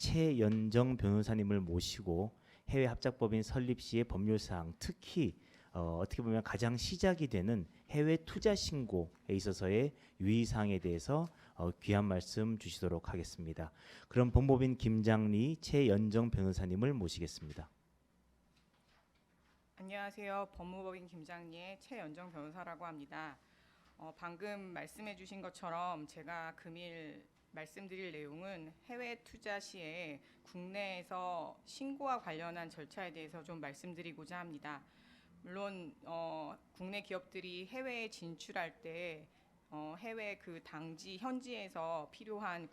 최연정 변호사님을 모시고 해외 합작법인 설립 시의 법률 사항, 특히 어떻게 보면 가장 시작이 되는 해외 투자 신고에 있어서의 유의 사항에 대해서 귀한 말씀 주시도록 하겠습니다. 그럼 법무법인 김장리 최연정 변호사님을 모시겠습니다. 안녕하세요. 법무법인 김장리의 최연정 변호사라고 합니다. 방금 말씀해 주신 것처럼 제가 금일 말씀드릴 내용은 해외 투자 시에 국내에서 신고와 관련한 절차에 대해서 좀 말씀드리고자 합니다. 물론 국내 기업들이 해외에 진출할 때 해외 그 당지 현지에서 필요한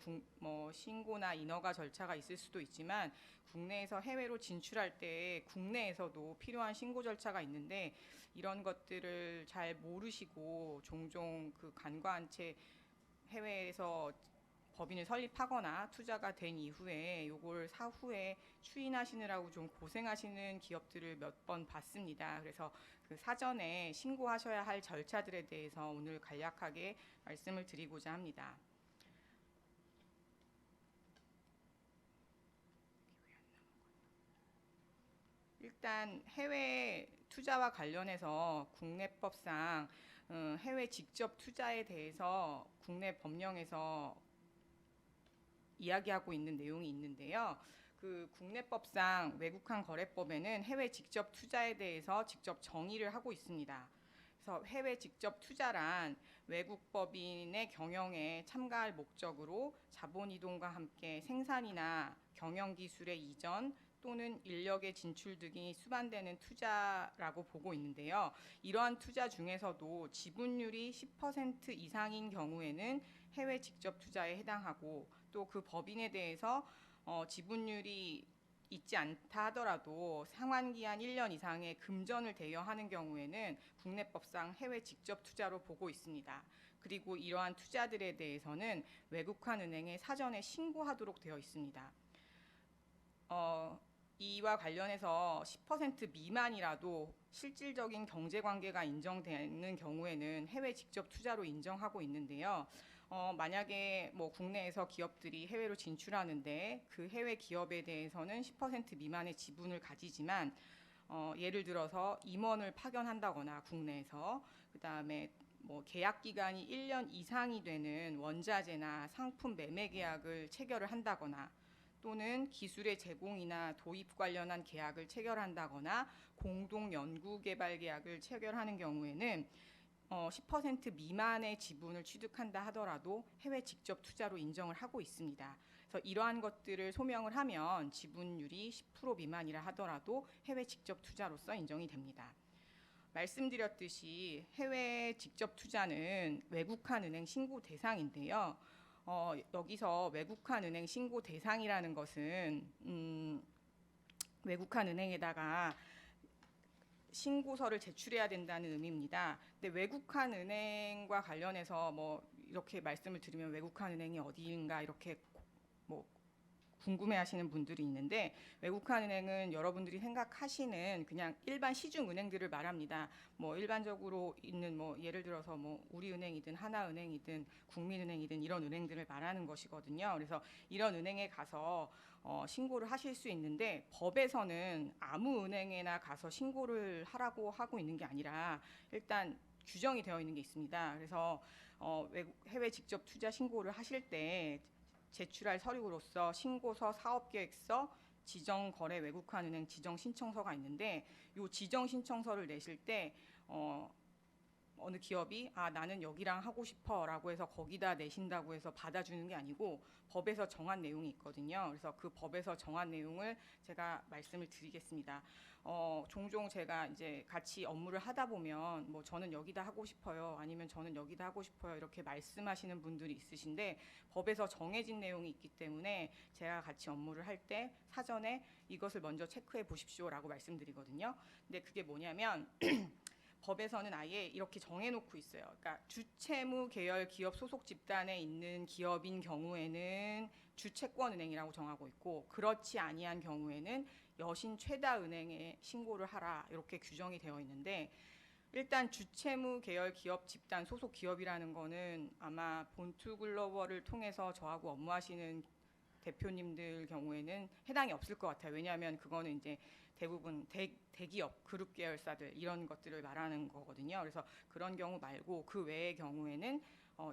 신고나 인허가 절차가 있을 수도 있지만 국내에서 해외로 진출할 때 국내에서도 필요한 신고 절차가 있는데 이런 것들을 잘 모르시고 종종 그 간과한 채 해외에서 법인을 설립하거나 투자가 된 이후에 요걸 사후에 추인하시느라고 좀 고생하시는 기업들을 몇 번 봤습니다. 그래서 그 사전에 신고하셔야 할 절차들에 대해서 오늘 간략하게 말씀을 드리고자 합니다. 일단 해외 투자와 관련해서 국내법상 해외 직접 투자에 대해서 국내 법령에서 이야기하고 있는 내용이 있는데요. 그 국내법상 외국환 거래법에는 해외 직접 투자에 대해서 직접 정의를 하고 있습니다. 그래서 해외 직접 투자란 외국 법인의 경영에 참가할 목적으로 자본 이동과 함께 생산이나 경영 기술의 이전 또는 인력의 진출 등이 수반되는 투자라고 보고 있는데요. 이러한 투자 중에서도 지분율이 10% 이상인 경우에는 해외 직접 투자에 해당하고 또 그 법인에 대해서 지분율이 있지 않다 하더라도 상환기한 1년 이상의 금전을 대여하는 경우에는 국내법상 해외 직접 투자로 보고 있습니다. 그리고 이러한 투자들에 대해서는 외국환 은행에 사전에 신고하도록 되어 있습니다. 이와 관련해서 10% 미만이라도 실질적인 경제관계가 인정되는 경우에는 해외 직접 투자로 인정하고 있는데요. 만약에 국내에서 기업들이 해외로 진출하는데 그 해외 기업에 대해서는 10% 미만의 지분을 가지지만 예를 들어서 임원을 파견한다거나 국내에서 그다음에 계약 기간이 1년 이상이 되는 원자재나 상품 매매 계약을 체결을 한다거나 또는 기술의 제공이나 도입 관련한 계약을 체결한다거나 공동 연구 개발 계약을 체결하는 경우에는 10% 미만의 지분을 취득한다 하더라도 해외 직접 투자로 인정을 하고 있습니다. 그래서 이러한 것들을 소명을 하면 지분율이 10% 미만이라 하더라도 해외 직접 투자로서 인정이 됩니다. 말씀드렸듯이 해외 직접 투자는 외국환 은행 신고 대상인데요. 여기서 외국환 은행 신고 대상이라는 것은 외국환 은행에다가 신고서를 제출해야 된다는 의미입니다. 근데 외국환 은행과 관련해서 이렇게 말씀을 드리면 외국환 은행이 어디인가 이렇게 궁금해하시는 분들이 있는데 외국환 은행은 여러분들이 생각하시는 그냥 일반 시중 은행들을 말합니다. 일반적으로 있는 예를 들어서 우리은행이든 하나은행이든 국민은행이든 이런 은행들을 말하는 것이거든요. 그래서 이런 은행에 가서 신고를 하실 수 있는데 법에서는 아무 은행에나 가서 신고를 하라고 하고 있는 게 아니라 일단 규정이 되어 있는 게 있습니다. 그래서 해외 직접 투자 신고를 하실 때 제출할 서류로서 신고서, 사업계획서, 지정거래 외국환 은행 지정신청서가 있는데 이 지정신청서를 내실 때 어느 기업이 나는 여기랑 하고 싶어라고 해서 거기다 내신다고 해서 받아주는 게 아니고 법에서 정한 내용이 있거든요. 그래서 그 법에서 정한 내용을 제가 말씀을 드리겠습니다. 종종 제가 이제 같이 업무를 하다 보면 저는 여기다 하고 싶어요, 아니면 저는 여기다 하고 싶어요 이렇게 말씀하시는 분들이 있으신데 법에서 정해진 내용이 있기 때문에 제가 같이 업무를 할 때 사전에 이것을 먼저 체크해 보십시오라고 말씀드리거든요. 근데 그게 뭐냐면 법에서는 아예 이렇게 정해놓고 있어요. 그러니까 주채무 계열 기업 소속 집단에 있는 기업인 경우에는 주채권은행이라고 정하고 있고 그렇지 아니한 경우에는 여신 최다은행에 신고를 하라 이렇게 규정이 되어 있는데 일단 주채무 계열 기업 집단 소속 기업이라는 거는 아마 본투 글로벌을 통해서 저하고 업무하시는 대표님들 경우에는 해당이 없을 것 같아요. 왜냐하면 그거는 이제 대부분 대기업, 그룹 계열사들 이런 것들을 말하는 거거든요. 그래서 그런 경우 말고 그 외의 경우에는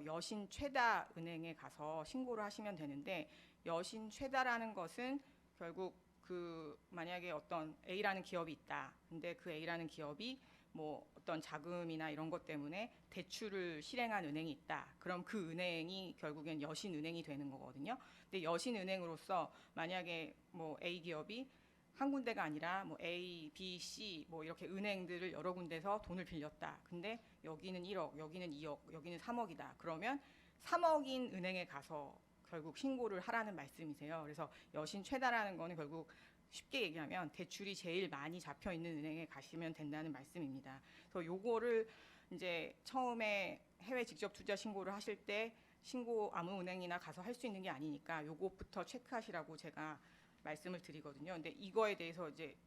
여신 최다 은행에 가서 신고를 하시면 되는데, 여신 최다라는 것은 결국 그 만약에 어떤 A라는 기업이 있다. 근데 그 A라는 기업이 뭐 어떤 자금이나 이런 것 때문에 대출을 실행한 은행이 있다. 그럼 그 은행이 결국엔 여신은행이 되는 거거든요. 근데 여신은행으로서 만약에 뭐 A 기업이 한 군데가 아니라 뭐 A, B, C 뭐 이렇게 은행들을 여러 군데서 돈을 빌렸다. 근데 여기는 1억, 여기는 2억, 여기는 3억이다. 그러면 3억인 은행에 가서 결국 신고를 하라는 말씀이세요. 그래서 여신 최다라는 거는 결국 쉽게 얘기하면 대출이 제일 많이 잡혀 있는 은행에 가시면 된다는 말씀입니다. 그래서 요거를 이제 처음에 해외 직접 투자 신고를 하실 때 신고 아무 은행이나 가서 할 수 있는 게 아니니까 요것부터 체크하시라고 제가 말씀을 드리거든요. 근데 이거에 대해서 이제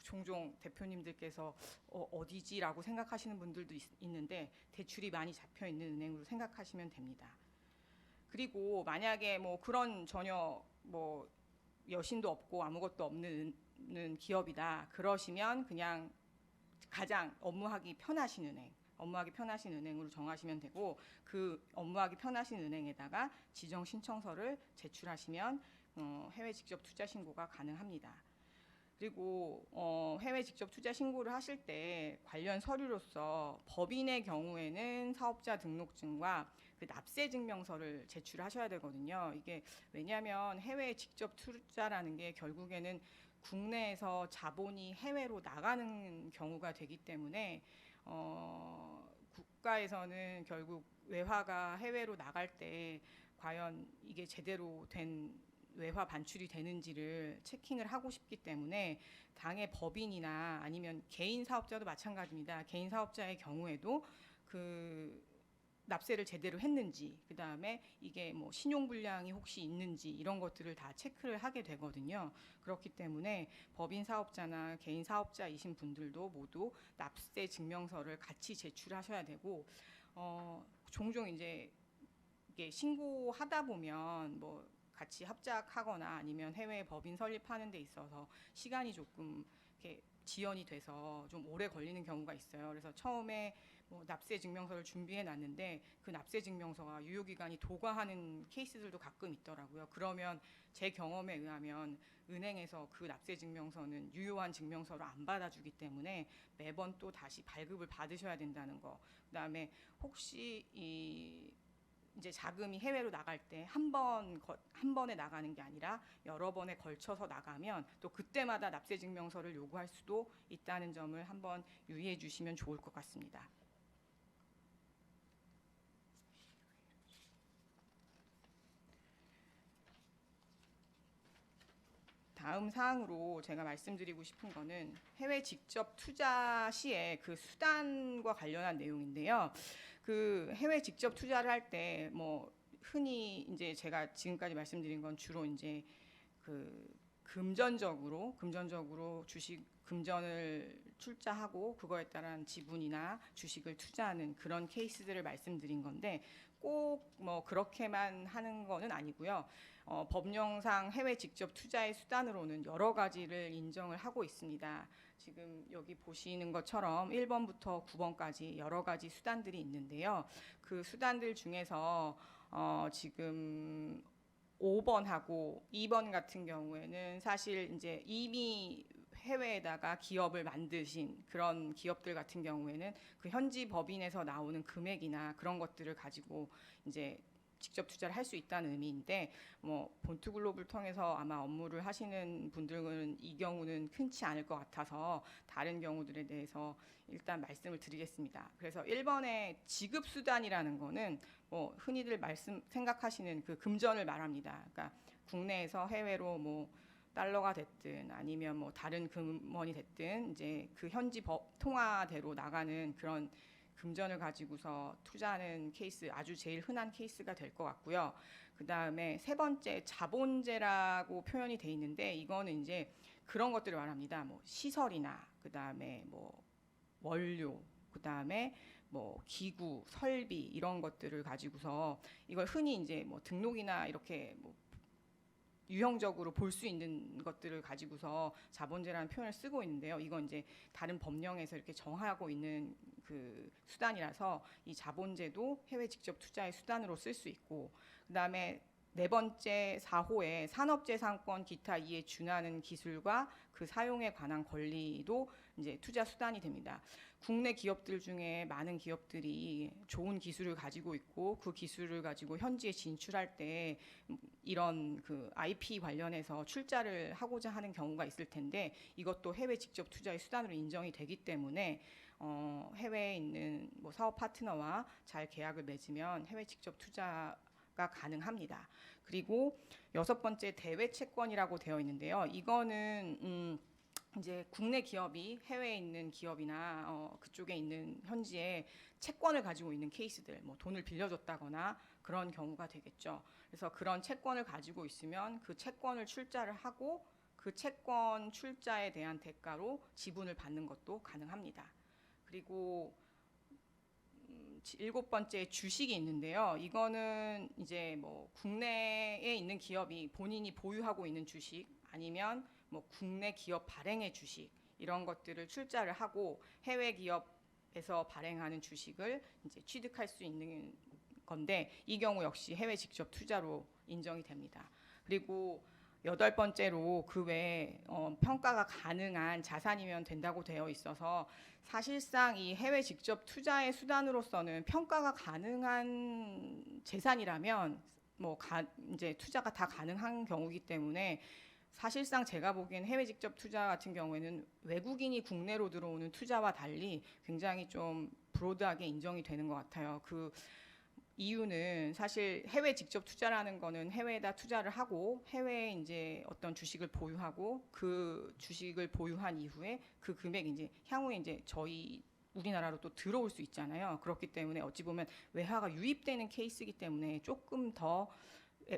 종종 대표님들께서 어디지라고 생각하시는 분들도 있는데, 대출이 많이 잡혀 있는 은행으로 생각하시면 됩니다. 그리고 만약에 뭐 그런 전혀 뭐 여신도 없고 아무것도 없는 기업이다 그러시면 그냥 가장 업무하기 편하신 은행으로 정하시면 되고, 그 업무하기 편하신 은행에다가 지정 신청서를 제출하시면 해외 직접 투자 신고가 가능합니다. 그리고 해외 직접 투자 신고를 하실 때 관련 서류로서 법인의 경우에는 사업자 등록증과 그 납세 증명서를 제출하셔야 되거든요. 이게 왜냐하면 해외 직접 투자라는 게 결국에는 국내에서 자본이 해외로 나가는 경우가 되기 때문에 국가에서는 결국 외화가 해외로 나갈 때 과연 이게 제대로 된 외화 반출이 되는지를 체킹을 하고 싶기 때문에 당의 법인이나 아니면 개인 사업자도 마찬가지입니다. 개인 사업자의 경우에도 그 납세를 제대로 했는지, 그 다음에 이게 뭐 신용불량이 혹시 있는지 이런 것들을 다 체크를 하게 되거든요. 그렇기 때문에 법인 사업자나 개인 사업자이신 분들도 모두 납세 증명서를 같이 제출하셔야 되고, 종종 이제 이게 신고하다 보면 뭐 같이 합작하거나 아니면 해외 법인 설립하는 데 있어서 시간이 조금 이렇게 지연이 돼서 좀 오래 걸리는 경우가 있어요. 그래서 처음에 뭐 납세 증명서를 준비해 놨는데 그 납세 증명서가 유효 기간이 도과하는 케이스들도 가끔 있더라고요. 그러면 제 경험에 의하면 은행에서 그 납세 증명서는 유효한 증명서로 안 받아주기 때문에 매번 또 다시 발급을 받으셔야 된다는 거. 그다음에 혹시 이제 자금이 해외로 나갈 때 한 번에 나가는 게 아니라 여러 번에 걸쳐서 나가면 또 그때마다 납세 증명서를 요구할 수도 있다는 점을 한번 유의해 주시면 좋을 것 같습니다. 다음 사항으로 제가 말씀드리고 싶은 거는 해외 직접 투자 시에 그 수단과 관련한 내용인데요. 그 해외 직접 투자를 할 때 뭐 흔히 이제 제가 지금까지 말씀드린 건 주로 이제 그 금전적으로 주식 금전을 출자하고 그거에 따른 지분이나 주식을 투자하는 그런 케이스들을 말씀드린 건데, 꼭 뭐 그렇게만 하는 거는 아니고요. 법령상 해외 직접 투자의 수단으로는 여러 가지를 인정을 하고 있습니다. 지금 여기 보시는 것처럼 1번부터 9번까지 여러 가지 수단들이 있는데요. 그 수단들 중에서 지금 5번하고 2번 같은 경우에는 사실 이제 이미 해외에다가 기업을 만드신 그런 기업들 같은 경우에는 그 현지 법인에서 나오는 금액이나 그런 것들을 가지고 이제 직접 투자를 할 수 있다는 의미인데, 뭐 본투글로벌 통해서 아마 업무를 하시는 분들은 이 경우는 흔치 않을 것 같아서 다른 경우들에 대해서 일단 말씀을 드리겠습니다. 그래서 1번의 지급 수단이라는 거는 뭐 흔히들 생각하시는 그 금전을 말합니다. 그러니까 국내에서 해외로 뭐 달러가 됐든 아니면 뭐 다른 금원이 됐든 이제 그 현지 통화대로 나가는 그런 금전을 가지고서 투자하는 케이스, 아주 제일 흔한 케이스가 될 것 같고요. 그 다음에 세 번째 자본재라고 표현이 돼 있는데, 이거는 이제 그런 것들을 말합니다. 뭐 시설이나 그 다음에 뭐 원료, 그 다음에 뭐 기구, 설비, 이런 것들을 가지고서 이걸 흔히 이제 뭐 등록이나 이렇게 뭐 유형적으로 볼 수 있는 것들을 가지고서 자본제라는 표현을 쓰고 있는데요. 이건 이제 다른 법령에서 이렇게 정하고 있는 그 수단이라서 이 자본제도 해외 직접 투자의 수단으로 쓸 수 있고, 그다음에 네 번째 4호에 산업재산권 기타 이에 준하는 기술과 그 사용에 관한 권리도 이제 투자 수단이 됩니다. 국내 기업들 중에 많은 기업들이 좋은 기술을 가지고 있고 그 기술을 가지고 현지에 진출할 때 이런 그 IP 관련해서 출자를 하고자 하는 경우가 있을 텐데, 이것도 해외 직접 투자의 수단으로 인정이 되기 때문에 해외에 있는 뭐 사업 파트너와 잘 계약을 맺으면 해외 직접 투자가 가능합니다. 그리고 여섯 번째 대외 채권이라고 되어 있는데요. 이거는 이제 국내 기업이 해외에 있는 기업이나 그쪽에 있는 현지에 채권을 가지고 있는 케이스들, 뭐 돈을 빌려줬다거나 그런 경우가 되겠죠. 그래서 그런 채권을 가지고 있으면 그 채권을 출자를 하고 그 채권 출자에 대한 대가로 지분을 받는 것도 가능합니다. 그리고 일곱 번째 주식이 있는데요. 이거는 이제 뭐 국내에 있는 기업이 본인이 보유하고 있는 주식, 아니면 뭐 국내 기업 발행의 주식, 이런 것들을 출자를 하고 해외 기업에서 발행하는 주식을 이제 취득할 수 있는 건데, 이 경우 역시 해외 직접 투자로 인정이 됩니다. 그리고 여덟 번째로 그 외에 평가가 가능한 자산이면 된다고 되어 있어서, 사실상 이 해외 직접 투자의 수단으로서는 평가가 가능한 재산이라면 이제 투자가 다 가능한 경우이기 때문에, 사실상 제가 보기엔 해외 직접 투자 같은 경우에는 외국인이 국내로 들어오는 투자와 달리 굉장히 좀 브로드하게 인정이 되는 것 같아요. 그 이유는 사실 해외 직접 투자라는 거는 해외에다 투자를 하고 해외에 이제 어떤 주식을 보유하고 그 주식을 보유한 이후에 그 금액이 이제 향후에 이제 저희 우리나라로 또 들어올 수 있잖아요. 그렇기 때문에 어찌 보면 외화가 유입되는 케이스이기 때문에 조금 더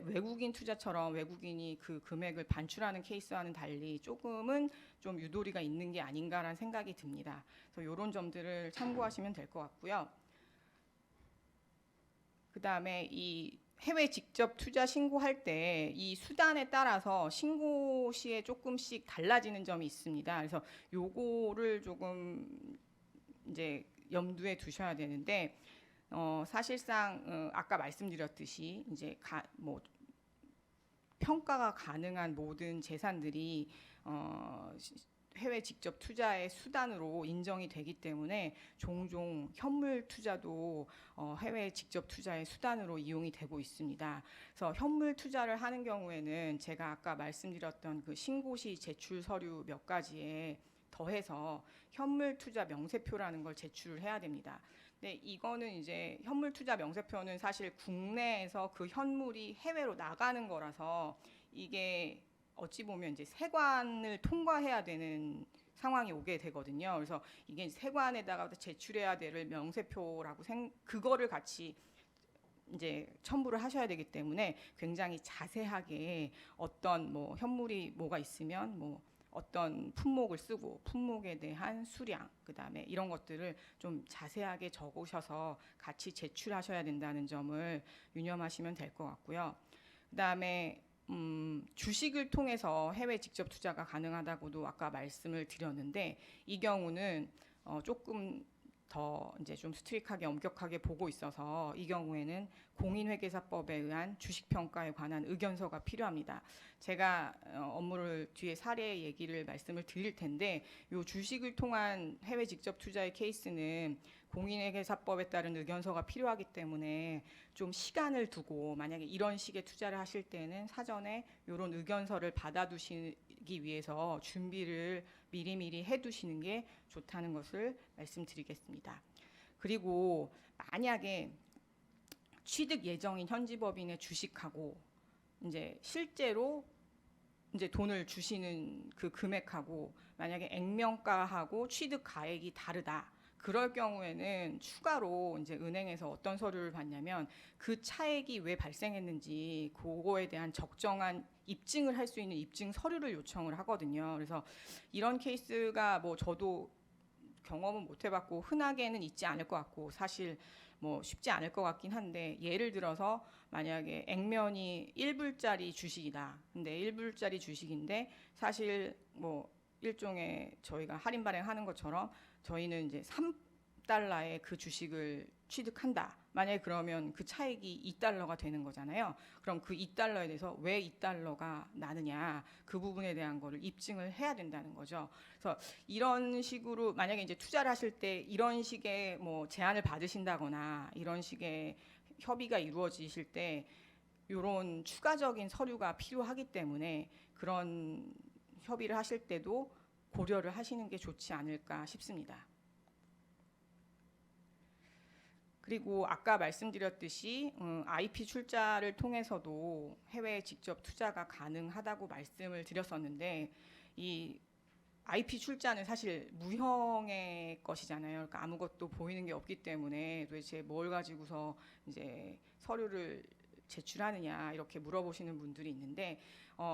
외국인 투자처럼 외국인이 그 금액을 반출하는 케이스와는 달리 조금은 좀 유도리가 있는 게 아닌가라는 생각이 듭니다. 그래서 이런 점들을 참고하시면 될 것 같고요. 그 다음에 이 해외 직접 투자 신고할 때 이 수단에 따라서 신고 시에 조금씩 달라지는 점이 있습니다. 그래서 요거를 조금 이제 염두에 두셔야 되는데, 사실상 아까 말씀드렸듯이 이제 평가가 가능한 모든 재산들이 해외 직접 투자의 수단으로 인정이 되기 때문에 종종 현물 투자도 해외 직접 투자의 수단으로 이용이 되고 있습니다. 그래서 현물 투자를 하는 경우에는 제가 아까 말씀드렸던 그 신고시 제출 서류 몇 가지에 더해서 현물 투자 명세표라는 걸 제출을 해야 됩니다. 근데 이거는 이제 현물 투자 명세표는 사실 국내에서 그 현물이 해외로 나가는 거라서 이게 어찌 보면 이제 세관을 통과해야 되는 상황이 오게 되거든요. 그래서 이게 세관에다가 제출해야 될 명세표라고 그거를 같이 이제 첨부를 하셔야 되기 때문에 굉장히 자세하게 어떤 뭐 현물이 뭐가 있으면 뭐 어떤 품목을 쓰고 품목에 대한 수량, 그다음에 이런 것들을 좀 자세하게 적으셔서 같이 제출하셔야 된다는 점을 유념하시면 될 것 같고요. 그다음에 주식을 통해서 해외 직접 투자가 가능하다고도 아까 말씀을 드렸는데, 이 경우는 조금 더 이제 좀 스트릭하게 엄격하게 보고 있어서 이 경우에는 공인회계사법에 의한 주식평가에 관한 의견서가 필요합니다. 제가 업무를 뒤에 사례 얘기를 말씀을 드릴 텐데, 이 주식을 통한 해외 직접 투자의 케이스는 공인회계사법에 따른 의견서가 필요하기 때문에 좀 시간을 두고, 만약에 이런 식의 투자를 하실 때는 사전에 이런 의견서를 받아두시기 위해서 준비를 미리미리 해두시는 게 좋다는 것을 말씀드리겠습니다. 그리고 만약에 취득 예정인 현지 법인의 주식하고 이제 실제로 이제 돈을 주시는 그 금액하고 만약에 액면가하고 취득 가액이 다르다. 그럴 경우에는 추가로 이제 은행에서 어떤 서류를 받냐면 그 차액이 왜 발생했는지 그거에 대한 적정한 입증을 할 수 있는 입증 서류를 요청을 하거든요. 그래서 이런 케이스가 뭐 저도 경험은 못 해봤고 흔하게는 있지 않을 것 같고 사실 뭐 쉽지 않을 것 같긴 한데, 예를 들어서 만약에 액면이 1불짜리 주식이다. 근데 1불짜리 주식인데 사실 뭐 일종의 저희가 할인 발행하는 것처럼 저희는 이제 3달러의 그 주식을 취득한다. 만약에 그러면 그 차익이 2달러가 되는 거잖아요. 그럼 그 2달러에 대해서 왜 2달러가 나느냐 그 부분에 대한 거를 입증을 해야 된다는 거죠. 그래서 이런 식으로 만약에 이제 투자를 하실 때 이런 식의 뭐 제안을 받으신다거나 이런 식의 협의가 이루어지실 때 이런 추가적인 서류가 필요하기 때문에 그런 협의를 하실 때도 고려를 하시는 게 좋지 않을까 싶습니다. 그리고 아까 말씀드렸듯이 IP 출자를 통해서도 해외에 직접 투자가 가능하다고 말씀을 드렸었는데 이 IP 출자는 사실 무형의 것이잖아요. 그러니까 아무것도 보이는 게 없기 때문에 도대체 뭘 가지고서 이제 서류를 제출하느냐 이렇게 물어보시는 분들이 있는데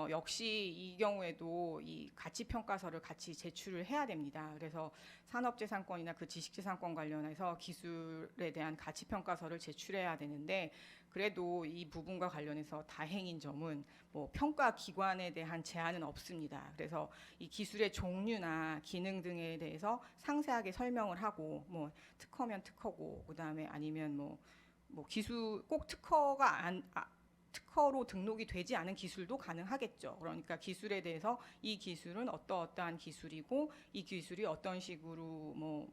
역시 이 경우에도 이 가치평가서를 같이 제출을 해야 됩니다. 그래서 산업재산권이나 그 지식재산권 관련해서 기술에 대한 가치평가서를 제출해야 되는데 그래도 이 부분과 관련해서 다행인 점은 뭐 평가 기관에 대한 제한은 없습니다. 그래서 이 기술의 종류나 기능 등에 대해서 상세하게 설명을 하고 뭐 특허면 특허고 그다음에 아니면 뭐 기술 꼭 특허로 등록이 되지 않은 기술도 가능하겠죠. 그러니까 기술에 대해서 이 기술은 어떠한 기술이고 이 기술이 어떤 식으로 뭐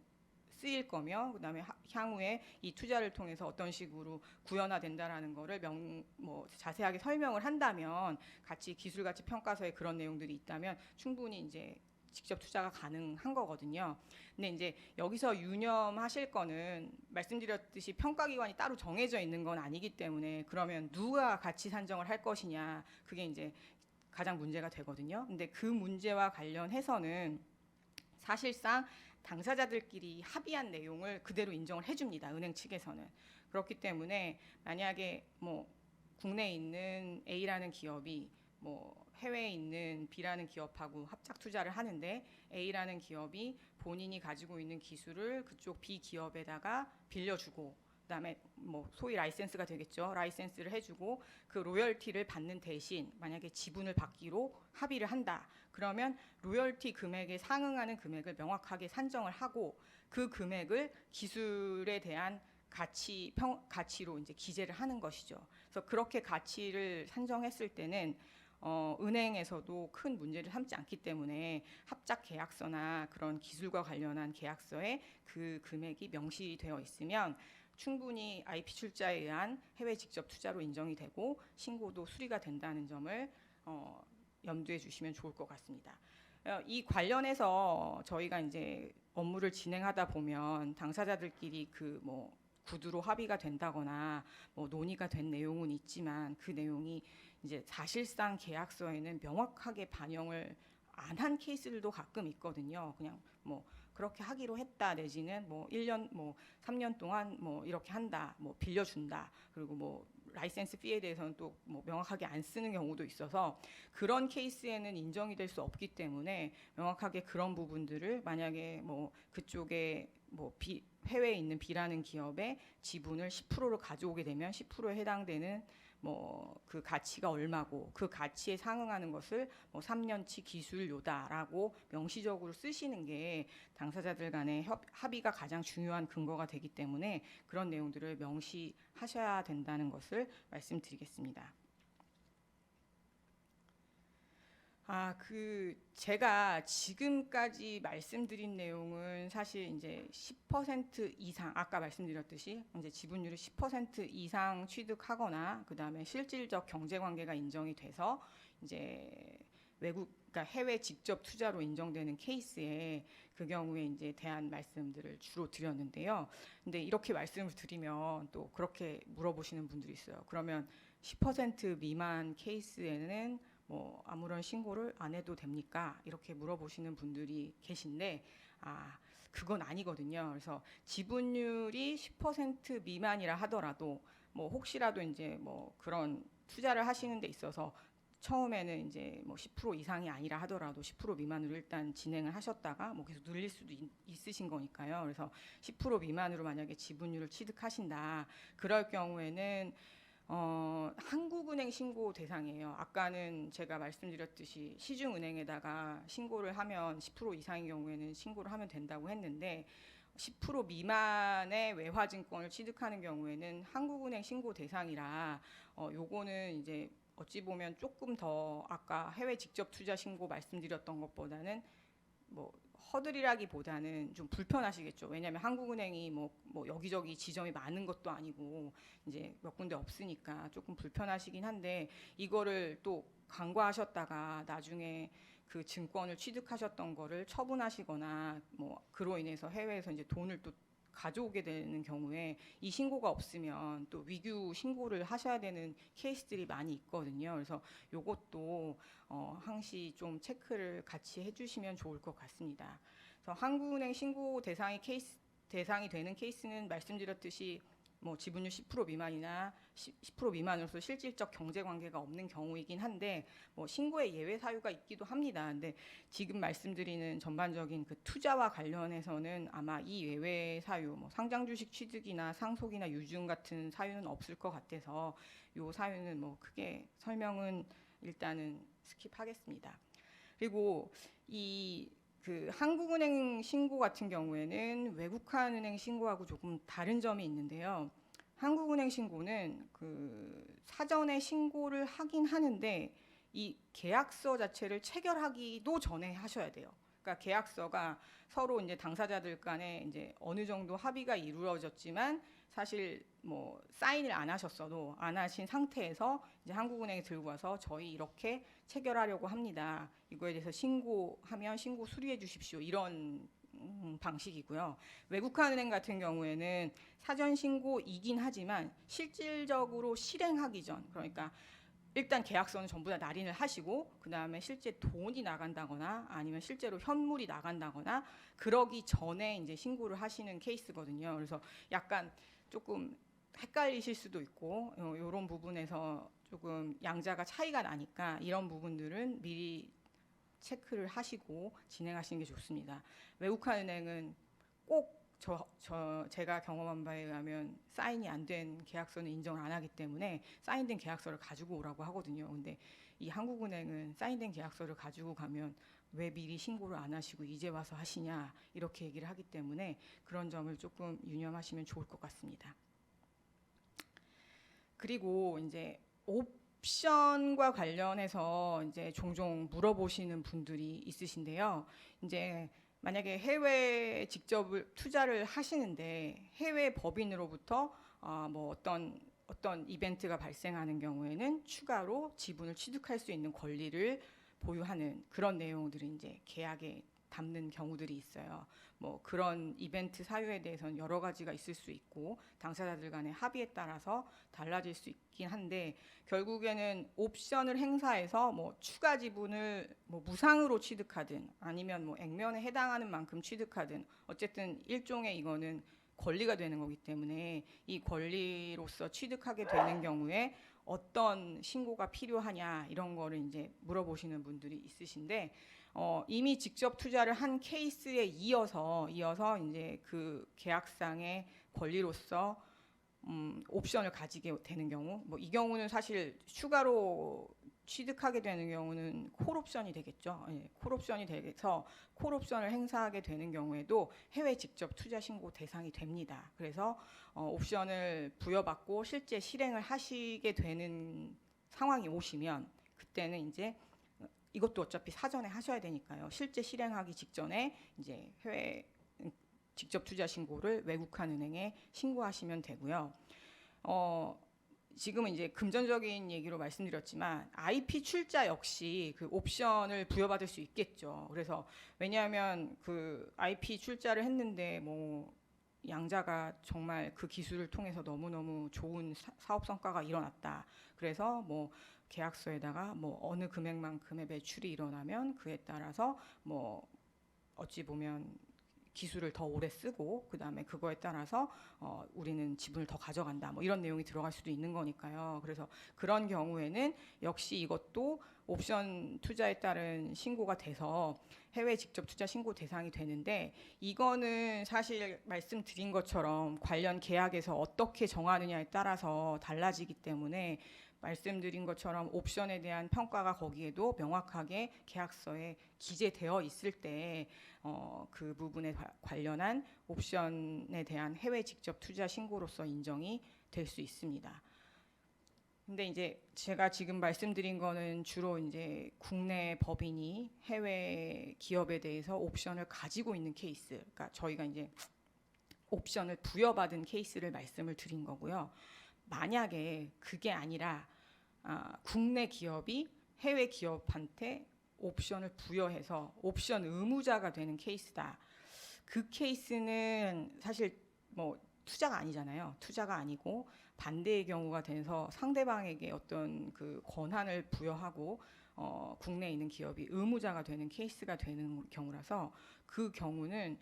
쓰일 거며 그다음에 향후에 이 투자를 통해서 어떤 식으로 구현화된다라는 거를 자세하게 설명을 한다면 같이 기술 가치 평가서에 그런 내용들이 있다면 충분히 이제 직접 투자가 가능한 거거든요. 근데 이제 여기서 유념하실 거는 말씀드렸듯이 평가기관이 따로 정해져 있는 건 아니기 때문에 그러면 누가 가치 산정을 할 것이냐 그게 이제 가장 문제가 되거든요. 근데 그 문제와 관련해서는 사실상 당사자들끼리 합의한 내용을 그대로 인정을 해줍니다. 은행 측에서는. 그렇기 때문에 만약에 뭐 국내에 있는 A라는 기업이 뭐 해외에 있는 B라는 기업하고 합작 투자를 하는데 A라는 기업이 본인이 가지고 있는 기술을 그쪽 B 기업에다가 빌려주고 그다음에 뭐 소위 라이센스가 되겠죠. 라이센스를 해주고 그 로열티를 받는 대신 만약에 지분을 받기로 합의를 한다. 그러면 로열티 금액에 상응하는 금액을 명확하게 산정을 하고 그 금액을 기술에 대한 가치로 이제 기재를 하는 것이죠. 그래서 그렇게 가치를 산정했을 때는 은행에서도 큰 문제를 삼지 않기 때문에 합작 계약서나 그런 기술과 관련한 계약서에 그 금액이 명시되어 있으면 충분히 IP 출자에 의한 해외 직접 투자로 인정이 되고 신고도 수리가 된다는 점을 염두에 주시면 좋을 것 같습니다. 이 관련해서 저희가 이제 업무를 진행하다 보면 당사자들끼리 그 뭐 구두로 합의가 된다거나 뭐 논의가 된 내용은 있지만 그 내용이 이제 사실상 계약서에는 명확하게 반영을 안 한 케이스들도 가끔 있거든요. 그냥 뭐 그렇게 하기로 했다 내지는 뭐 1년 뭐 3년 동안 뭐 이렇게 한다. 뭐 빌려준다. 그리고 뭐 라이센스 피에 대해서는 또 뭐 명확하게 안 쓰는 경우도 있어서 그런 케이스에는 인정이 될 수 없기 때문에 명확하게 그런 부분들을 만약에 뭐 그쪽에 뭐 해외에 있는 B라는 기업의 지분을 10%를 가져오게 되면 10%에 해당되는 뭐 그 가치가 얼마고 그 가치에 상응하는 것을 뭐 3년치 기술료다라고 명시적으로 쓰시는 게 당사자들 간의 합의가 가장 중요한 근거가 되기 때문에 그런 내용들을 명시하셔야 된다는 것을 말씀드리겠습니다. 제가 지금까지 말씀드린 내용은 사실 이제 10% 이상, 아까 말씀드렸듯이 이제 지분율을 10% 이상 취득하거나 그다음에 실질적 경제 관계가 인정이 돼서 이제 그러니까 해외 직접 투자로 인정되는 케이스에 그 경우에 이제 대한 말씀들을 주로 드렸는데요. 근데 이렇게 말씀을 드리면 또 그렇게 물어보시는 분들이 있어요. 그러면 10% 미만 케이스에는 뭐 아무런 신고를 안 해도 됩니까? 이렇게 물어보시는 분들이 계신데 그건 아니거든요. 그래서 지분율이 10% 미만이라 하더라도 뭐 혹시라도 이제 뭐 그런 투자를 하시는 데 있어서 처음에는 이제 뭐 10% 이상이 아니라 하더라도 10% 미만으로 일단 진행을 하셨다가 뭐 계속 늘릴 수도 있으신 거니까요. 그래서 10% 미만으로 만약에 지분율을 취득하신다. 그럴 경우에는 한국은행 신고 대상이에요. 아까는 제가 말씀드렸듯이 시중은행에다가 신고를 하면 10% 이상인 경우에는 신고를 하면 된다고 했는데 10% 미만의 외화증권을 취득하는 경우에는 한국은행 신고 대상이라 요거는 이제 어찌 보면 조금 더 아까 해외 직접 투자 신고 말씀드렸던 것보다는 뭐 허들이라기보다는 좀 불편하시겠죠. 왜냐하면 한국은행이 뭐 여기저기 지점이 많은 것도 아니고 이제 몇 군데 없으니까 조금 불편하시긴 한데 이거를 또 간과하셨다가 나중에 그 증권을 취득하셨던 거를 처분하시거나 뭐 그로 인해서 해외에서 이제 돈을 또 가져오게 되는 경우에 이 신고가 없으면 또 위규 신고를 하셔야 되는 케이스들이 많이 있거든요. 그래서 요것도 항시 좀 체크를 같이 해주시면 좋을 것 같습니다. 그래서 한국은행 신고 대상이 되는 케이스는 말씀드렸듯이 뭐 지분율 10% 미만이나 10% 미만으로서 실질적 경제 관계가 없는 경우이긴 한데 뭐 신고에 예외 사유가 있기도 합니다. 근데 지금 말씀드리는 전반적인 그 투자와 관련해서는 아마 이 예외 사유, 뭐 상장 주식 취득이나 상속이나 유증 같은 사유는 없을 것 같아서 요 사유는 뭐 크게 설명은 일단은 스킵하겠습니다. 그리고 이 그 한국은행 신고 같은 경우에는 외국한 은행 신고하고 조금 다른 점이 있는데요. 한국은행 신고는 그 사전에 신고를 하긴 하는데 이 계약서 자체를 체결하기도 전에 하셔야 돼요. 그러니까 계약서가 서로 이제 당사자들 간에 이제 어느 정도 합의가 이루어졌지만 사실 뭐 사인을 안 하셨어도 안 하신 상태에서 이제 한국은행에 들고 와서 저희 이렇게 체결하려고 합니다. 이거에 대해서 신고하면 신고 수리해 주십시오. 이런 방식이고요. 외국한 은행 같은 경우에는 사전 신고이긴 하지만 실질적으로 실행하기 전, 그러니까 일단 계약서는 전부 다 날인을 하시고 그 다음에 실제 돈이 나간다거나 아니면 실제로 현물이 나간다거나 그러기 전에 이제 신고를 하시는 케이스거든요. 그래서 약간 조금 헷갈리실 수도 있고 이런 부분에서 조금 양자가 차이가 나니까 이런 부분들은 미리 체크를 하시고 진행하시는 게 좋습니다. 외국한 은행은 꼭 제가 경험한 바에 의하면 사인이 안 된 계약서는 인정을 안 하기 때문에 사인된 계약서를 가지고 오라고 하거든요. 근데 이 한국은행은 사인된 계약서를 가지고 가면 왜 미리 신고를 안 하시고 이제 와서 하시냐 이렇게 얘기를 하기 때문에 그런 점을 조금 유념하시면 좋을 것 같습니다. 그리고 이제 옵션과 관련해서 이제 종종 물어보시는 분들이 있으신데요. 이제 만약에 해외 직접 투자를 하시는데 해외 법인으로부터 뭐 어떤 이벤트가 발생하는 경우에는 추가로 지분을 취득할 수 있는 권리를 보유하는 그런 내용들이 이제 계약에 담는 경우들이 있어요. 뭐 그런 이벤트 사유에 대해서는 여러 가지가 있을 수 있고 당사자들 간의 합의에 따라서 달라질 수 있긴 한데 결국에는 옵션을 행사해서 뭐 추가 지분을 뭐 무상으로 취득하든 아니면 뭐 액면에 해당하는 만큼 취득하든 어쨌든 일종의 이거는 권리가 되는 거기 때문에 이 권리로서 취득하게 되는 경우에 어떤 신고가 필요하냐 이런 거를 이제 물어보시는 분들이 있으신데 이미 직접 투자를 한 케이스에 이어서 이제 그 계약상의 권리로서 옵션을 가지게 되는 경우, 뭐 이 경우는 사실 추가로 취득하게 되는 경우는 콜옵션이 되겠죠. 예, 콜옵션이 돼서 콜옵션을 행사하게 되는 경우에도 해외 직접 투자 신고 대상이 됩니다. 그래서 옵션을 부여받고 실제 실행을 하시게 되는 상황이 오시면 그때는 이제 이것도 어차피 사전에 하셔야 되니까요. 실제 실행하기 직전에 이제 해외 직접 투자 신고를 외국한 은행에 신고하시면 되고요. 지금은 이제 금전적인 얘기로 말씀드렸지만 IP 출자 역시 그 옵션을 부여받을 수 있겠죠. 그래서 왜냐하면 그 IP 출자를 했는데 뭐 양자가 정말 그 기술을 통해서 너무너무 좋은 사업 성과가 일어났다. 그래서 뭐 계약서에다가 뭐 어느 금액만큼의 매출이 일어나면 그에 따라서 뭐 어찌 보면 기술을 더 오래 쓰고 그다음에 그거에 따라서 우리는 지분을 더 가져간다. 뭐 이런 내용이 들어갈 수도 있는 거니까요. 그래서 그런 경우에는 역시 이것도 옵션 투자에 따른 신고가 돼서 해외 직접 투자 신고 대상이 되는데 이거는 사실 말씀드린 것처럼 관련 계약에서 어떻게 정하느냐에 따라서 달라지기 때문에 말씀드린 것처럼 옵션에 대한 평가가 거기에도 명확하게 계약서에 기재되어 있을 때 그 부분에 관련한 옵션에 대한 해외 직접 투자 신고로서 인정이 될 수 있습니다. 근데 이제 제가 지금 말씀드린 거는 주로 이제 국내 법인이 해외 기업에 대해서 옵션을 가지고 있는 케이스, 그러니까 저희가 이제 옵션을 부여받은 케이스를 말씀을 드린 거고요. 만약에 그게 아니라 국내 기업이 해외 기업한테 옵션을 부여해서 옵션 의무자가 되는 케이스다. 그 케이스는 사실 뭐 투자가 아니잖아요. 투자가 아니고 반대의 경우가 돼서 상대방에게 어떤 그 권한을 부여하고 국내에 있는 기업이 의무자가 되는 케이스가 되는 경우라서 그 경우는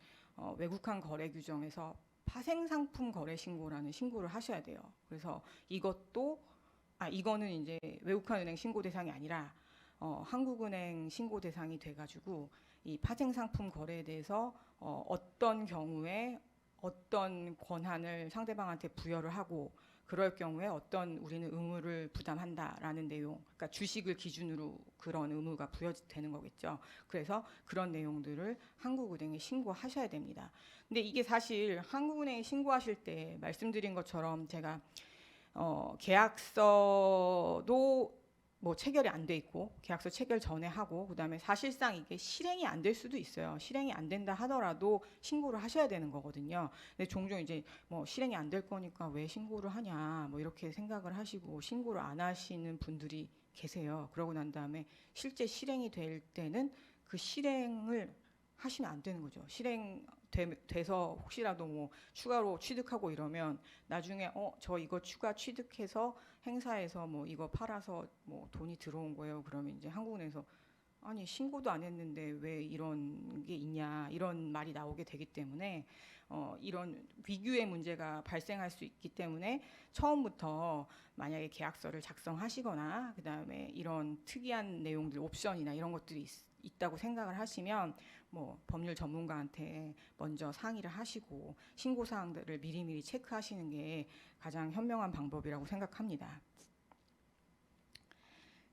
외국환 거래 규정에서 파생상품 거래 신고라는 신고를 하셔야 돼요. 그래서 이거는 이제 외국환은행 신고 대상이 아니라 한국은행 신고 대상이 돼가지고 이 파생상품 거래에 대해서 어떤 경우에 어떤 권한을 상대방한테 부여를 하고 그럴 경우에 어떤 우리는 의무를 부담한다라는 내용, 그러니까 주식을 기준으로 그런 의무가 부여되는 거겠죠. 그래서 그런 내용들을 한국은행에 신고하셔야 됩니다. 근데 이게 사실 한국은행에 신고하실 때 말씀드린 것처럼 제가 계약서도 뭐 체결이 안 돼 있고 계약서 체결 전에 하고 그다음에 사실상 이게 실행이 안 될 수도 있어요. 실행이 안 된다 하더라도 신고를 하셔야 되는 거거든요. 근데 종종 이제 뭐 실행이 안 될 거니까 왜 신고를 하냐 뭐 이렇게 생각을 하시고 신고를 안 하시는 분들이 계세요. 그러고 난 다음에 실제 실행이 될 때는 그 실행을 하시면 안 되는 거죠. 돼서 혹시라도 뭐 추가로 취득하고 이러면 나중에 저 이거 추가 취득해서 행사에서 뭐 이거 팔아서 뭐 돈이 들어온 거예요. 그러면 이제 한국은행에서 아니 신고도 안 했는데 왜 이런 게 있냐 이런 말이 나오게 되기 때문에 이런 위규의 문제가 발생할 수 있기 때문에 처음부터 만약에 계약서를 작성하시거나 그다음에 이런 특이한 내용들 옵션이나 이런 것들이 있다고 생각을 하시면 뭐 법률 전문가한테 먼저 상의를 하시고 신고 사항들을 미리미리 체크하시는 게 가장 현명한 방법이라고 생각합니다.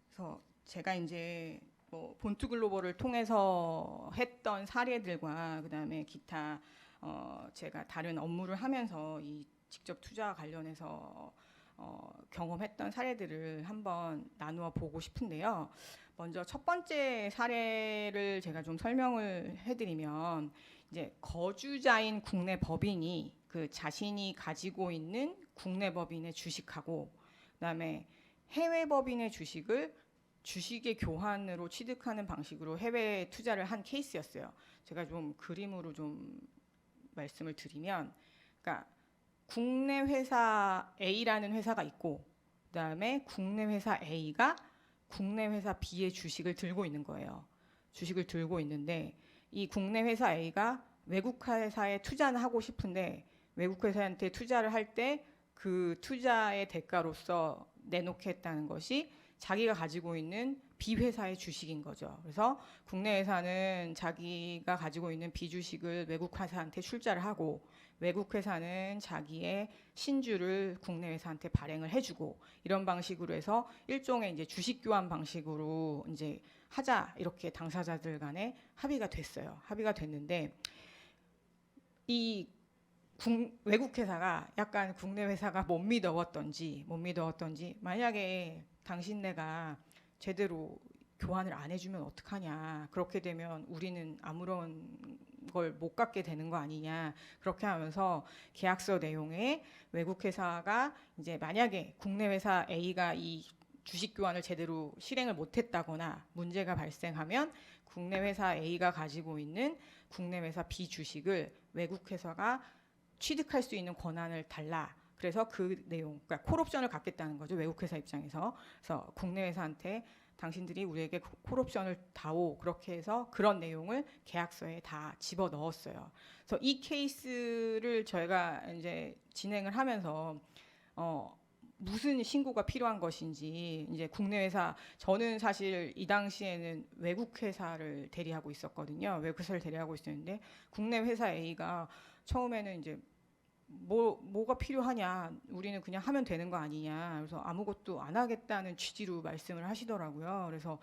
그래서 제가 이제 뭐 본투글로벌을 통해서 했던 사례들과 그다음에 기타 제가 다른 업무를 하면서 이 직접 투자와 관련해서 경험했던 사례들을 한번 나누어 보고 싶은데요. 먼저 첫 번째 사례를 제가 좀 설명을 해드리면 이제 거주자인 국내 법인이 그 자신이 가지고 있는 국내 법인의 주식하고 그다음에 해외 법인의 주식의 교환으로 취득하는 방식으로 해외 투자를 한 케이스였어요. 제가 좀 그림으로 좀 말씀을 드리면, 그러니까 국내 회사 A라는 회사가 있고, 그다음에 국내 회사 A가 국내 회사 B의 주식을 들고 있는 거예요. 주식을 들고 있는데 이 국내 회사 A가 외국 회사에 투자는 하고 싶은데 외국 회사한테 투자를 할 때 그 투자의 대가로서 내놓겠다는 것이 자기가 가지고 있는 B 회사의 주식인 거죠. 그래서 국내 회사는 자기가 가지고 있는 B 주식을 외국 회사한테 출자를 하고 외국 회사는 자기의 신주를 국내 회사한테 발행을 해주고 이런 방식으로 해서 일종의 이제 주식 교환 방식으로 이제 하자 이렇게 당사자들 간에 합의가 됐어요. 합의가 됐는데 이 외국 회사가 약간 국내 회사가 못 믿어왔던지 만약에 당신네가 제대로 교환을 안 해주면 어떡하냐 그렇게 되면 우리는 아무런 걸 못 갖게 되는 거 아니냐 그렇게 하면서 계약서 내용에 외국 회사가 이제 만약에 국내 회사 A가 이 주식 교환을 제대로 실행을 못했다거나 문제가 발생하면 국내 회사 A가 가지고 있는 국내 회사 B 주식을 외국 회사가 취득할 수 있는 권한을 달라. 그래서 그 내용, 그러니까 콜옵션을 갖겠다는 거죠. 외국 회사 입장에서. 그래서 국내 회사한테 당신들이 우리에게 콜옵션을 다오 그렇게 해서 그런 내용을 계약서에 다 집어 넣었어요. 그래서 이 케이스를 저희가 이제 진행을 하면서 무슨 신고가 필요한 것인지 이제 국내 회사 저는 사실 이 당시에는 외국 회사를 대리하고 있었거든요. 외국 회사를 대리하고 있었는데 국내 회사 A가 처음에는 이제 뭐가 필요하냐 우리는 그냥 하면 되는 거 아니냐 그래서 아무것도 안 하겠다는 취지로 말씀을 하시더라고요. 그래서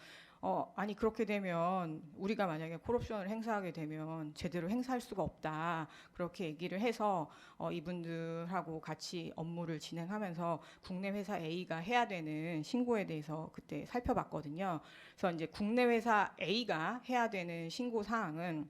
아니 그렇게 되면 우리가 만약에 콜옵션을 행사하게 되면 제대로 행사할 수가 없다 그렇게 얘기를 해서 이분들하고 같이 업무를 진행하면서 국내 회사 A가 해야 되는 신고에 대해서 그때 살펴봤거든요. 그래서 이제 국내 회사 A가 해야 되는 신고 사항은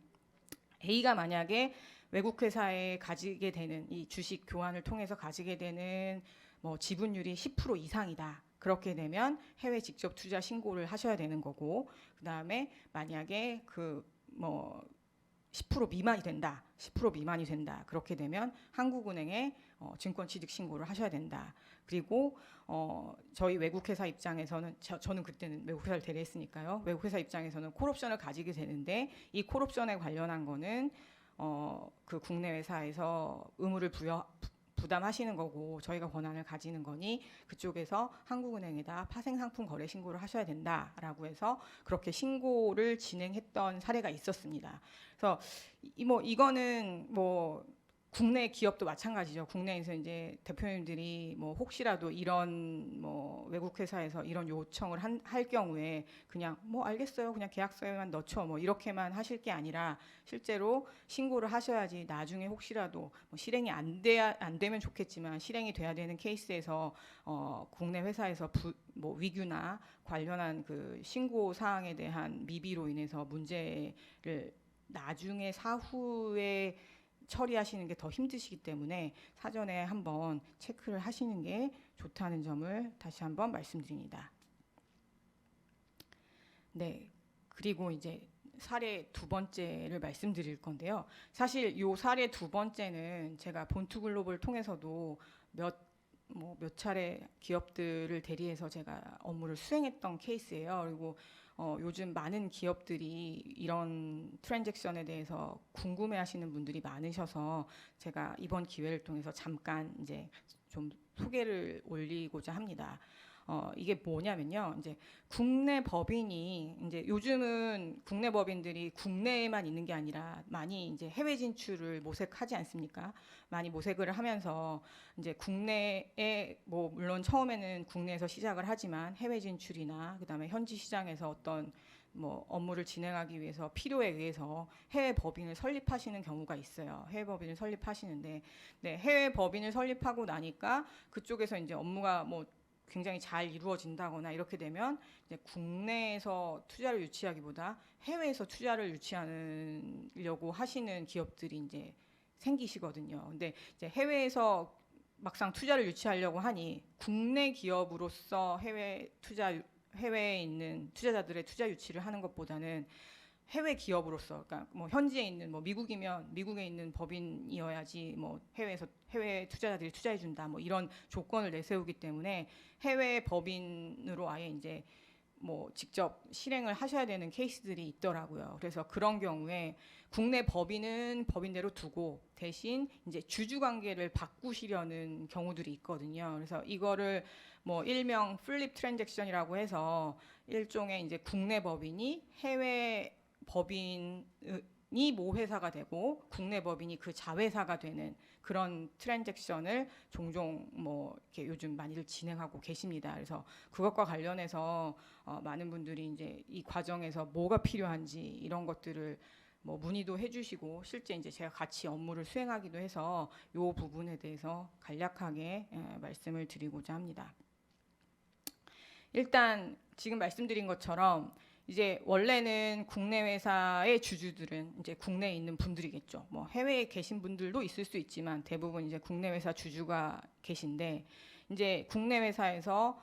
A가 만약에 외국 회사에 가지게 되는 이 주식 교환을 통해서 가지게 되는 뭐 지분율이 10% 이상이다. 그렇게 되면 해외 직접 투자 신고를 하셔야 되는 거고, 그 다음에 만약에 그 뭐 10% 미만이 된다, 10% 미만이 된다. 그렇게 되면 한국은행에 증권 취득 신고를 하셔야 된다. 그리고 저희 외국 회사 입장에서는 저는 그때는 외국 회사를 대리했으니까요. 외국 회사 입장에서는 콜옵션을 가지게 되는데 이 콜옵션에 관련한 거는 그 국내 회사에서 의무를 부담하시는 거고 저희가 권한을 가지는 거니 그쪽에서 한국은행에다 파생상품 거래 신고를 하셔야 된다라고 해서 그렇게 신고를 진행했던 사례가 있었습니다. 그래서 이거는 뭐 국내 기업도 마찬가지죠. 국내에서 이제 대표님들이 뭐 혹시라도 이런 뭐 외국 회사에서 이런 요청을 할 경우에 그냥 뭐 알겠어요, 그냥 계약서에만 넣죠, 뭐 이렇게만 하실 게 아니라 실제로 신고를 하셔야지 나중에 혹시라도 뭐 실행이 안 되면 좋겠지만 실행이 돼야 되는 케이스에서 국내 회사에서 뭐 위규나 관련한 그 신고 사항에 대한 미비로 인해서 문제를 나중에 사후에 처리하시는 게 더 힘드시기 때문에 사전에 한번 체크를 하시는 게 좋다는 점을 다시 한번 말씀드립니다. 네, 그리고 이제 사례 두 번째를 말씀드릴 건데요. 사실 이 사례 두 번째는 제가 본투글로벌 통해서도 몇 차례 기업들을 대리해서 제가 업무를 수행했던 케이스예요. 그리고 요즘 많은 기업들이 이런 트랜잭션에 대해서 궁금해하시는 분들이 많으셔서 제가 이번 기회를 통해서 잠깐 이제 좀 소개를 올리고자 합니다. 이게 뭐냐면요. 이제 국내 법인이 이제 요즘은 국내 법인들이 국내에만 있는 게 아니라 많이 이제 해외 진출을 모색하지 않습니까? 많이 모색을 하면서 이제 국내에 뭐 물론 처음에는 국내에서 시작을 하지만 해외 진출이나 그다음에 현지 시장에서 어떤 뭐 업무를 진행하기 위해서 필요에 의해서 해외 법인을 설립하시는 경우가 있어요. 해외 법인을 설립하시는데 네, 해외 법인을 설립하고 나니까 그쪽에서 이제 업무가 뭐 굉장히 잘 이루어진다거나 이렇게 되면 이제 국내에서 투자를 유치하기보다 해외에서 투자를 유치하려고 하시는 기업들이 이제 생기시거든요. 근데 이제 해외에서 막상 투자를 유치하려고 하니 국내 기업으로서 해외에 있는 투자자들의 투자 유치를 하는 것보다는 해외 기업으로서, 그러니까 뭐 현지에 있는 뭐 미국이면 미국에 있는 법인이어야지 뭐 해외 투자자들이 투자해 준다 뭐 이런 조건을 내세우기 때문에 해외 법인으로 아예 이제 뭐 직접 실행을 하셔야 되는 케이스들이 있더라고요. 그래서 그런 경우에 국내 법인은 법인대로 두고 대신 이제 주주 관계를 바꾸시려는 경우들이 있거든요. 그래서 이거를 뭐 일명 플립 트랜잭션이라고 해서 일종의 이제 국내 법인이 해외 법인이 모회사가 되고 국내 법인이 그 자회사가 되는 그런 트랜잭션을 종종 뭐 이렇게 요즘 많이들 진행하고 계십니다. 그래서 그것과 관련해서 많은 분들이 이제 이 과정에서 뭐가 필요한지 이런 것들을 뭐 문의도 해주시고 실제 이제 제가 같이 업무를 수행하기도 해서 이 부분에 대해서 간략하게 말씀을 드리고자 합니다. 일단 지금 말씀드린 것처럼 이제 원래는 국내 회사의 주주들은 이제 국내에 있는 분들이겠죠. 뭐 해외에 계신 분들도 있을 수 있지만 대부분 이제 국내 회사 주주가 계신데 이제 국내 회사에서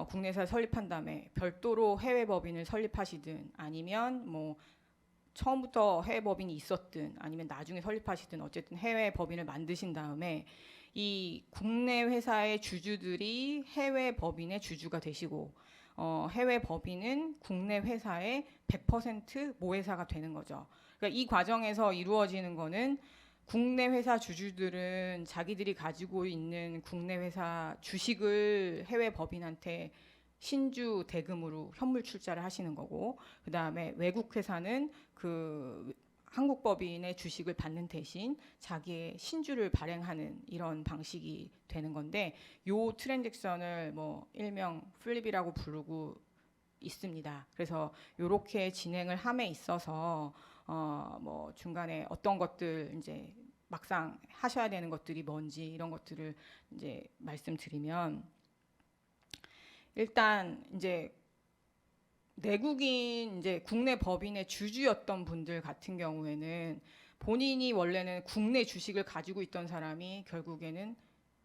국내 회사 설립한 다음에 별도로 해외 법인을 설립하시든 아니면 뭐 처음부터 해외 법인이 있었든 아니면 나중에 설립하시든 어쨌든 해외 법인을 만드신 다음에 이 국내 회사의 주주들이 해외 법인의 주주가 되시고 해외 법인은 국내 회사의 100% 모회사가 되는 거죠. 그러니까 이 과정에서 이루어지는 거는 국내 회사 주주들은 자기들이 가지고 있는 국내 회사 주식을 해외 법인한테 신주 대금으로 현물 출자를 하시는 거고, 그 다음에 외국 회사는 그 한국 법인의 주식을 받는 대신 자기의 신주를 발행하는 이런 방식이 되는 건데, 요 트랜잭션을 뭐 일명 플립이라고 부르고 있습니다. 그래서 요렇게 진행을 함에 있어서 뭐 중간에 어떤 것들 이제 막상 하셔야 되는 것들이 뭔지 이런 것들을 이제 말씀드리면, 일단 이제 내국인 이제 국내 법인의 주주였던 분들 같은 경우에는 본인이 원래는 국내 주식을 가지고 있던 사람이 결국에는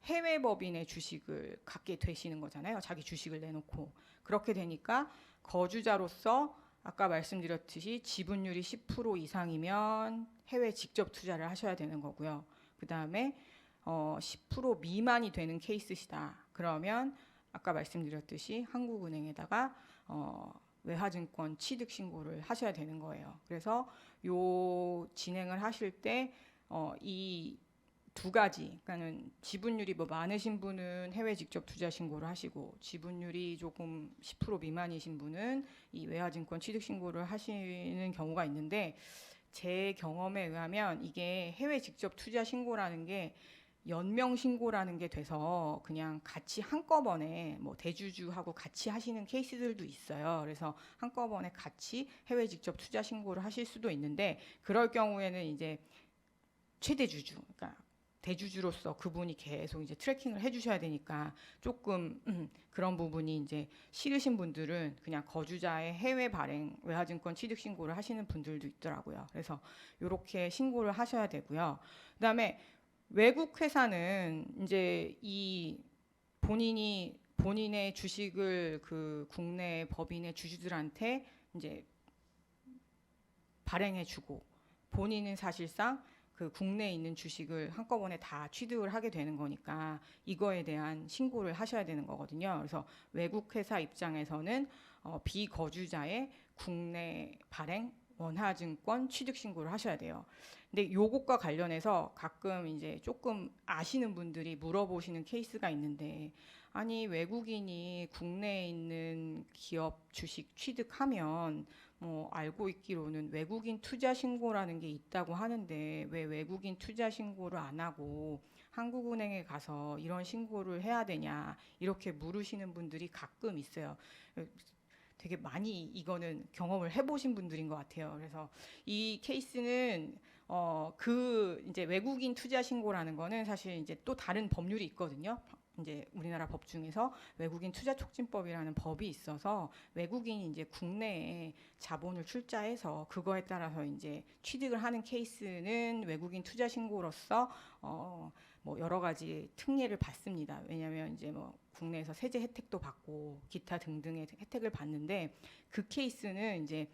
해외 법인의 주식을 갖게 되시는 거잖아요. 자기 주식을 내놓고. 그렇게 되니까 거주자로서 아까 말씀드렸듯이 지분율이 10% 이상이면 해외 직접 투자를 하셔야 되는 거고요. 그 다음에 10% 미만이 되는 케이스시다. 그러면 아까 말씀드렸듯이 한국은행에다가 외화증권 취득 신고를 하셔야 되는 거예요. 그래서 요 진행을 하실 때 이 두 가지, 그러니까는 지분율이 뭐 많으신 분은 해외 직접 투자 신고를 하시고, 지분율이 조금 10% 미만이신 분은 이 외화증권 취득 신고를 하시는 경우가 있는데, 제 경험에 의하면 이게 해외 직접 투자 신고라는 게 연명 신고라는 게 돼서 그냥 같이 한꺼번에 뭐 대주주하고 같이 하시는 케이스들도 있어요. 그래서 한꺼번에 같이 해외 직접 투자 신고를 하실 수도 있는데, 그럴 경우에는 이제 최대 주주, 그러니까 대주주로서 그분이 계속 이제 트래킹을 해주셔야 되니까 조금 그런 부분이 이제 싫으신 분들은 그냥 거주자의 해외 발행 외화증권 취득 신고를 하시는 분들도 있더라고요. 그래서 이렇게 신고를 하셔야 되고요. 그다음에 외국 회사는 이제 이 본인의 주식을 그 국내 법인의 주주들한테 이제 발행해주고, 본인은 사실상 그 국내에 있는 주식을 한꺼번에 다 취득을 하게 되는 거니까 이거에 대한 신고를 하셔야 되는 거거든요. 그래서 외국 회사 입장에서는 비거주자의 국내 발행 원화증권 취득 신고를 하셔야 돼요. 근데 요것과 관련해서 가끔 이제 조금 아시는 분들이 물어보시는 케이스가 있는데, 아니 외국인이 국내에 있는 기업 주식 취득하면 뭐 알고 있기로는 외국인 투자 신고라는 게 있다고 하는데 왜 외국인 투자 신고를 안 하고 한국은행에 가서 이런 신고를 해야 되냐, 이렇게 물으시는 분들이 가끔 있어요. 되게 많이 이거는 경험을 해보신 분들인 것 같아요. 그래서 이 케이스는 그 이제 외국인 투자 신고라는 거는 사실 이제 또 다른 법률이 있거든요. 이제 우리나라 법 중에서 외국인 투자 촉진법이라는 법이 있어서 외국인이 이제 국내에 자본을 출자해서 그거에 따라서 이제 취득을 하는 케이스는 외국인 투자 신고로서 뭐 여러 가지 특례를 받습니다. 왜냐하면 이제 뭐 국내에서 세제 혜택도 받고 기타 등등의 혜택을 받는데, 그 케이스는 이제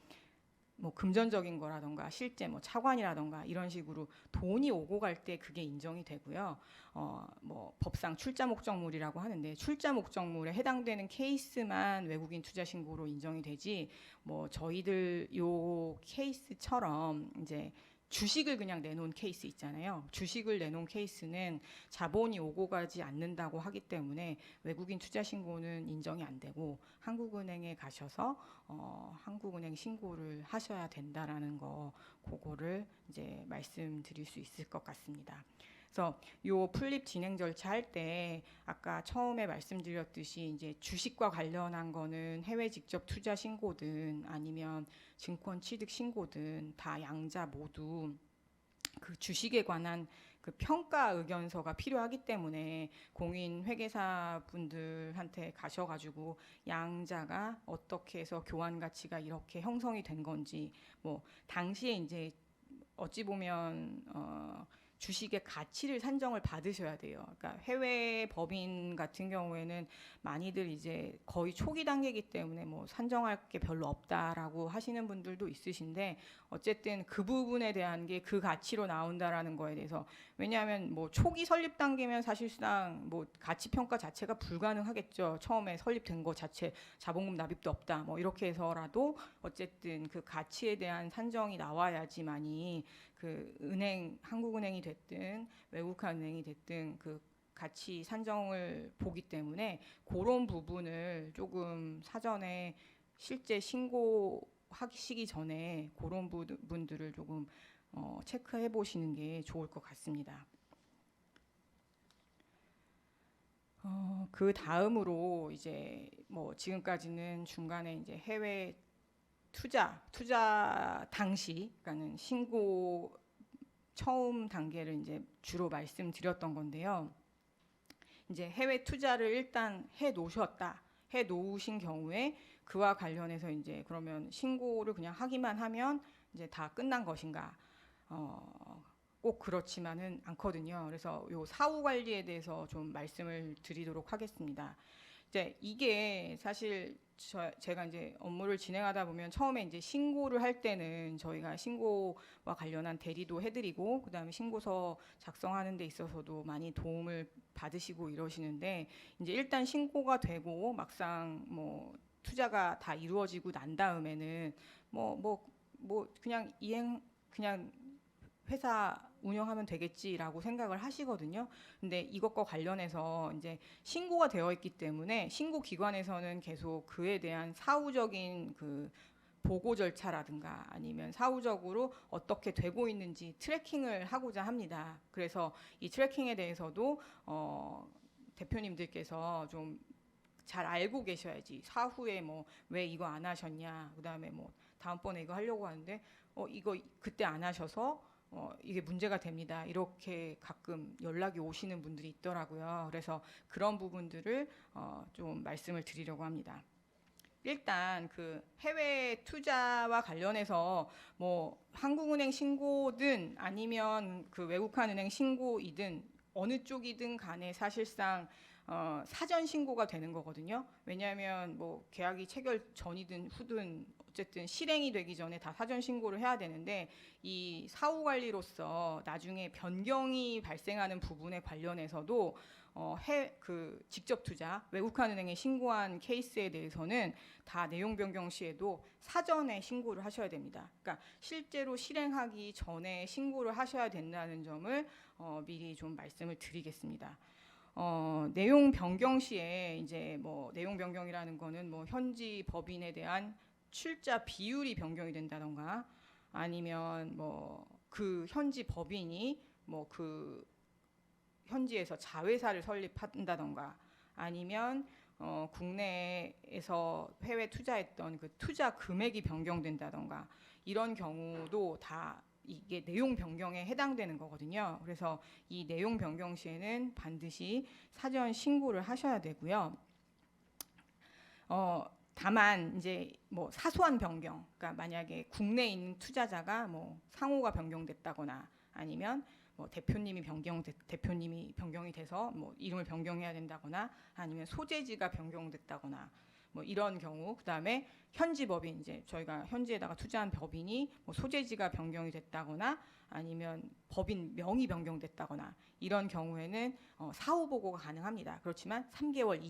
뭐 금전적인 거라던가 실제 뭐 차관이라던가 이런 식으로 돈이 오고 갈 때 그게 인정이 되고요. 뭐 법상 출자 목적물이라고 하는데 출자 목적물에 해당되는 케이스만 외국인 투자 신고로 인정이 되지, 뭐 저희들 요 케이스처럼 이제 주식을 그냥 내놓은 케이스 있잖아요. 주식을 내놓은 케이스는 자본이 오고 가지 않는다고 하기 때문에 외국인 투자 신고는 인정이 안 되고 한국은행에 가셔서 한국은행 신고를 하셔야 된다라는 거, 그거를 이제 말씀드릴 수 있을 것 같습니다. 그래서 요 플립 진행 절차 할 때 아까 처음에 말씀드렸듯이 이제 주식과 관련한 거는 해외 직접 투자 신고든 아니면 증권 취득 신고든 다 양자 모두 그 주식에 관한 그 평가 의견서가 필요하기 때문에 공인 회계사 분들한테 가셔가지고 양자가 어떻게 해서 교환 가치가 이렇게 형성이 된 건지, 뭐 당시에 이제 어찌 보면 주식의 가치를 산정을 받으셔야 돼요. 그러니까 해외 법인 같은 경우에는 많이들 이제 거의 초기 단계이기 때문에 뭐 산정할 게 별로 없다라고 하시는 분들도 있으신데 어쨌든 그 부분에 대한 게 그 가치로 나온다라는 거에 대해서 왜냐하면 뭐 초기 설립 단계면 사실상 뭐 가치 평가 자체가 불가능하겠죠. 처음에 설립된 거 자체 자본금 납입도 없다. 뭐 이렇게 해서라도 어쨌든 그 가치에 대한 산정이 나와야지만이 그 은행 한국은행이 됐든 외국한 은행이 됐든 그 가치 산정을 보기 때문에 그런 부분을 조금 사전에 실제 신고하시기 전에 그런 부분들을 조금 체크해 보시는 게 좋을 것 같습니다. 그 다음으로 이제 뭐 지금까지는 중간에 이제 해외 투자 당시, 그러니까는 신고 처음 단계를 이제 주로 말씀드렸던 건데요. 이제 해외 투자를 일단 해 놓으신 경우에 그와 관련해서 이제 그러면 신고를 그냥 하기만 하면 이제 다 끝난 것인가? 꼭 그렇지만은 않거든요. 그래서 요 사후 관리에 대해서 좀 말씀을 드리도록 하겠습니다. 이제 이게 사실 제가 이제 업무를 진행하다 보면 처음에 이제 신고를 할 때는 저희가 신고와 관련한 대리도 해드리고 그다음에 신고서 작성하는 데 있어서도 많이 도움을 받으시고 이러시는데 이제 일단 신고가 되고 막상 뭐 투자가 다 이루어지고 난 다음에는 그냥 그냥 회사 운영하면 되겠지라고 생각을 하시거든요. 근데 이것과 관련해서 이제 신고가 되어 있기 때문에 신고 기관에서는 계속 그에 대한 사후적인 그 보고 절차라든가 아니면 사후적으로 어떻게 되고 있는지 트래킹을 하고자 합니다. 그래서 이 트래킹에 대해서도 대표님들께서 좀 잘 알고 계셔야지. 사후에 뭐 왜 이거 안 하셨냐, 그다음에 뭐 다음번에 이거 하려고 하는데 이거 그때 안 하셔서 이게 문제가 됩니다. 이렇게 가끔 연락이 오시는 분들이 있더라고요. 그래서 그런 부분들을 좀 말씀을 드리려고 합니다. 일단 그 해외 투자와 관련해서 뭐 한국은행 신고든 아니면 그 외국한 은행 신고이든 어느 쪽이든 간에 사실상 사전 신고가 되는 거거든요. 왜냐하면 뭐 계약이 체결 전이든 후든 어쨌든 실행이 되기 전에 다 사전 신고를 해야 되는데 이 사후 관리로서 나중에 변경이 발생하는 부분에 관련해서도 그 직접 투자 외국한 은행에 신고한 케이스에 대해서는 다 내용 변경 시에도 사전에 신고를 하셔야 됩니다. 그러니까 실제로 실행하기 전에 신고를 하셔야 된다는 점을 미리 좀 말씀을 드리겠습니다. 내용 변경 시에 이제 뭐 내용 변경이라는 거는 뭐 현지 법인에 대한 출자 비율이 변경이 된다던가 아니면 뭐 그 현지 법인이 뭐 그 현지에서 자회사를 설립한다던가 아니면 국내에서 해외 투자했던 그 투자 금액이 변경된다던가 이런 경우도 다 이게 내용 변경에 해당되는 거거든요. 그래서 이 내용 변경 시에는 반드시 사전 신고를 하셔야 되고요. 다만 이제 뭐 사소한 변경, 그러니까 만약에 국내에 있는 투자자가 뭐 상호가 변경됐다거나 아니면 뭐 대표님이 변경이 돼서 뭐 이름을 변경해야 된다거나 아니면 소재지가 변경됐다거나 뭐 이런 경우, 그다음에 현지 법인 이제 저희가 현지에다가 투자한 법인이 뭐 소재지가 변경이 됐다거나 아니면 법인 명의 변경됐다거나 이런 경우에는 사후 보고가 가능합니다. 그렇지만 3개월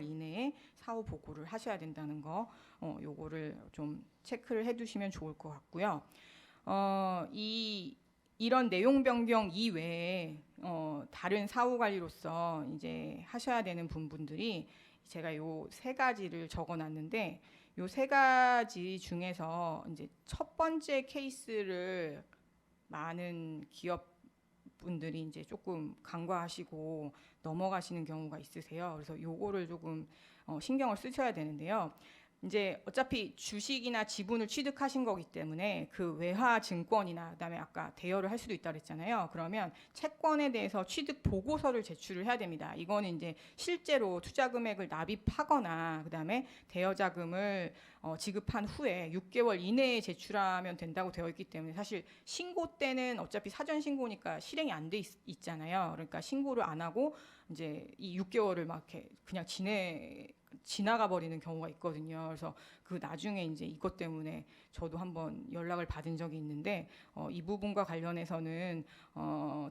이내에 사후 보고를 하셔야 된다는 거, 요거를 좀 체크를 해두시면 좋을 것 같고요. 이런 내용 변경 이외에 다른 사후 관리로서 이제 하셔야 되는 부분들이 제가 요 세 가지를 적어놨는데 요 세 가지 중에서 이제 첫 번째 케이스를 많은 기업분들이 이제 조금 간과하시고 넘어가시는 경우가 있으세요. 그래서 요거를 조금 신경을 쓰셔야 되는데요. 이제 어차피 주식이나 지분을 취득하신 거기 때문에 그 외화 증권이나 그다음에 아까 대여를 할 수도 있다 그랬잖아요. 그러면 채권에 대해서 취득 보고서를 제출을 해야 됩니다. 이거는 이제 실제로 투자 금액을 납입하거나 그다음에 대여 자금을 지급한 후에 6개월 이내에 제출하면 된다고 되어 있기 때문에 사실 신고 때는 어차피 사전 신고니까 실행이 안 돼 있잖아요. 그러니까 신고를 안 하고 이제 이 6개월을 막 이렇게 그냥 지나가 버리는 경우가 있거든요. 그래서 그 나중에 이제 이것 때문에 저도 한번 연락을 받은 적이 있는데 이 부분과 관련해서는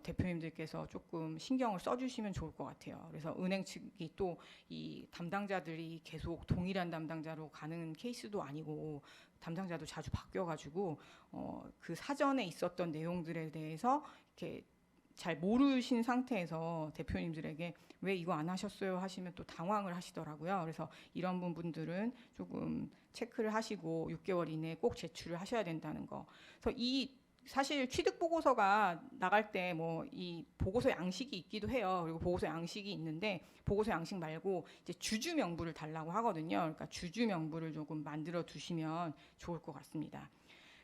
대표님들께서 조금 신경을 써주시면 좋을 것 같아요. 그래서 은행 측이 또 이 담당자들이 계속 동일한 담당자로 가는 케이스도 아니고 담당자도 자주 바뀌어가지고 그 사전에 있었던 내용들에 대해서 이렇게 잘 모르신 상태에서 대표님들에게 왜 이거 안 하셨어요 하시면 또 당황을 하시더라고요. 그래서 이런 부분들은 조금 체크를 하시고 6개월 이내에 꼭 제출을 하셔야 된다는 거. 그래서 이 사실 취득 보고서가 나갈 때 뭐 이 보고서 양식이 있기도 해요. 그리고 보고서 양식이 있는데 보고서 양식 말고 이제 주주 명부를 달라고 하거든요. 그러니까 주주 명부를 조금 만들어 두시면 좋을 것 같습니다.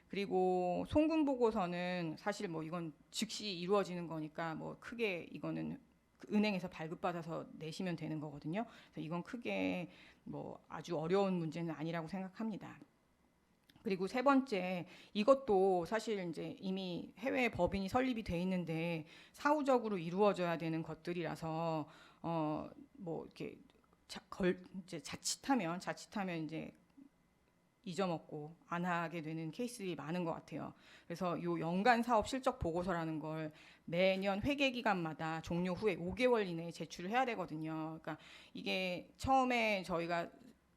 그리고 송금 보고서는 사실 뭐 이건 즉시 이루어지는 거니까 뭐 크게 이거는 은행에서 발급받아서 내시면 되는 거거든요. 그래서 이건 크게 뭐 아주 어려운 문제는 아니라고 생각합니다. 그리고 세 번째, 이것도 사실 이제 이미 해외 법인이 설립이 돼 있는데 사후적으로 이루어져야 되는 것들이라서 뭐 이렇게 이제 자칫하면 이제 잊어먹고 안 하게 되는 케이스들이 많은 것 같아요. 그래서 요 연간 사업 실적 보고서라는 걸 매년 회계 기간마다 종료 후에 5개월 이내에 제출을 해야 되거든요. 그러니까 이게 처음에 저희가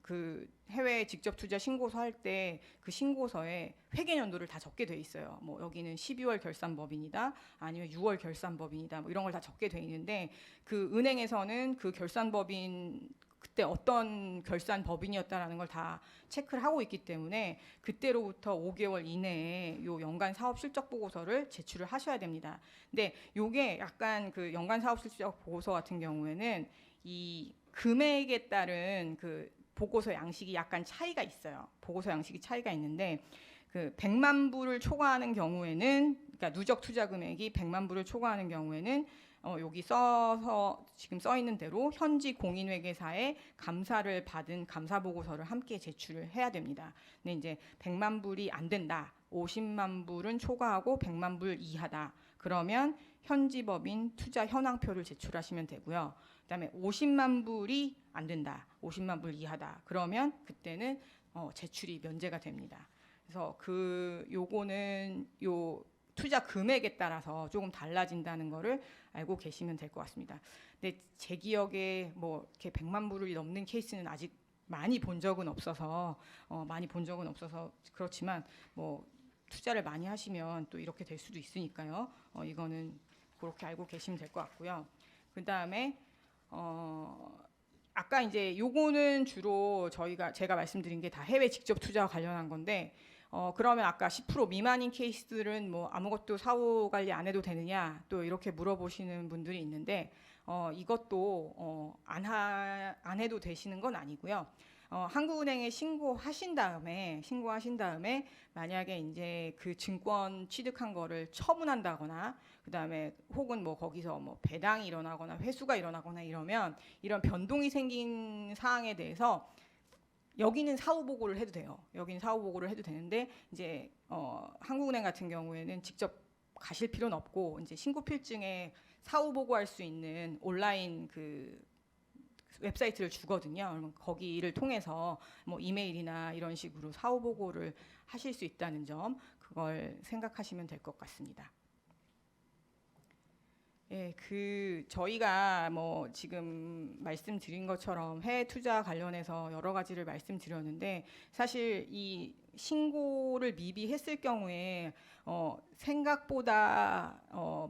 그 해외 직접 투자 신고서 할 때 그 신고서에 회계 연도를 다 적게 돼 있어요. 뭐 여기는 12월 결산 법인이다, 아니면 6월 결산 법인이다, 뭐 이런 걸 다 적게 돼 있는데 그 은행에서는 그 결산 법인 그때 어떤 결산 법인이었다라는 걸 다 체크를 하고 있기 때문에 그때로부터 5개월 이내에 요 연간 사업 실적 보고서를 제출을 하셔야 됩니다. 근데 요게 약간 그 연간 사업 실적 보고서 같은 경우에는 이 금액에 따른 그 보고서 양식이 약간 차이가 있어요. 보고서 양식이 차이가 있는데 그 100만 불을 초과하는 경우에는, 그러니까 누적 투자 금액이 100만 불을 초과하는 경우에는 여기 지금 써 있는 대로 현지 공인회계사에 감사를 받은 감사 보고서를 함께 제출을 해야 됩니다. 근데 이제 100만 불이 안 된다, 50만 불은 초과하고 100만 불 이하다, 그러면 현지 법인 투자 현황표를 제출하시면 되고요. 그다음에 50만 불이 안 된다, 50만 불 이하다, 그러면 그때는 제출이 면제가 됩니다. 그래서 요거는 요 투자 금액에 따라서 조금 달라진다는 거를 알고 계시면 될 것 같습니다. 근데 제 기억에 뭐 이렇게 100만 불을 넘는 케이스는 아직 많이 본 적은 없어서 그렇지만 뭐 투자를 많이 하시면 또 이렇게 될 수도 있으니까요. 이거는 그렇게 알고 계시면 될 것 같고요. 그다음에 아까 이제 요거는 주로 제가 말씀드린 게 다 해외 직접 투자와 관련한 건데 그러면 아까 10% 미만인 케이스들은 뭐 아무것도 사후 관리 안 해도 되느냐 또 이렇게 물어보시는 분들이 있는데 이것도 안 해도 되시는 건 아니고요. 한국은행에 신고하신 다음에 만약에 이제 그 증권 취득한 거를 처분한다거나 그다음에 혹은 뭐 거기서 뭐 배당이 일어나거나 회수가 일어나거나 이러면 이런 변동이 생긴 사항에 대해서 여기는 사후 보고를 해도 돼요. 여기는 사후 보고를 해도 되는데 이제 한국은행 같은 경우에는 직접 가실 필요는 없고 이제 신고 필증에 사후 보고할 수 있는 온라인 그 웹사이트를 주거든요. 그러면 거기를 통해서 뭐 이메일이나 이런 식으로 사후 보고를 하실 수 있다는 점, 그걸 생각하시면 될 것 같습니다. 예, 저희가 뭐 지금 말씀드린 것처럼 해외 투자 관련해서 여러 가지를 말씀드렸는데 사실 이 신고를 미리 했을 경우에 생각보다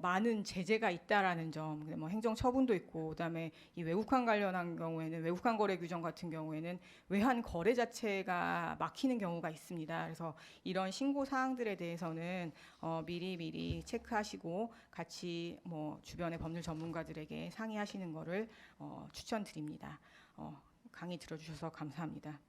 많은 제재가 있다라는 점, 뭐 행정 처분도 있고, 그다음에 이 외국환 관련한 경우에는 외국환 거래 규정 같은 경우에는 외환 거래 자체가 막히는 경우가 있습니다. 그래서 이런 신고 사항들에 대해서는 미리 체크하시고 같이 뭐 주변의 법률 전문가들에게 상의하시는 거를 추천드립니다. 강의 들어주셔서 감사합니다.